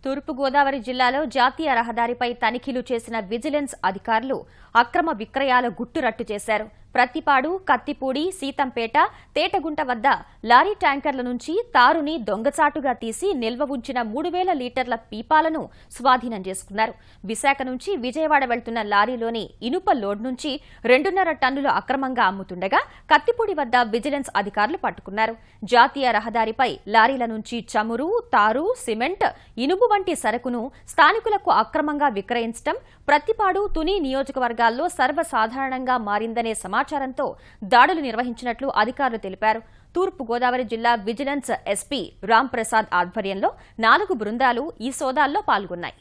తూర్పుగోదావరి జిల్లాలో జాతీయ రహదారిపై తనిఖీలు చేసిన విజిలెన్స్ అధికారులు అక్రమ విక్రయాల గుట్టురట్టు చేశారు. ప్రత్తిపాడు, కత్తిపూడి, సీతంపేట, తేటగుంట వద్ద లారీ ట్యాంకర్ల నుంచి తారుని దొంగచాటుగా తీసి నిల్వ ఉంచిన 3000 లీటర్ల పీపాలను స్వాధీనం చేసుకున్నారు. విశాఖ నుంచి విజయవాడ వెళ్తున్న లారీలోని ఇనుప లోడ్ నుంచి 2.5 టన్నులు అక్రమంగా అమ్ముతుండగా కత్తిపూడి వద్ద విజిలెన్స్ అధికారులు పట్టుకున్నారు. జాతీయ రహదారిపై లారీల నుంచి చమురు, తారు, సిమెంట్, ఇనుము వంటి సరుకును స్థానికులకు అక్రమంగా విక్రయించడం ప్రత్తిపాడు, తుని నియోజకవర్గాల్లో సర్వసాధారణంగా మారిందనే సమాచారంతో దాడులు నిర్వహించినట్లు అధికారులు తెలిపారు. తూర్పుగోదావరి జిల్లా విజిలెన్స్ ఎస్పీ రాంప్రసాద్ ఆధ్వర్యంలో 4 బృందాలు ఈ సోదాల్లో పాల్గొన్నాయి.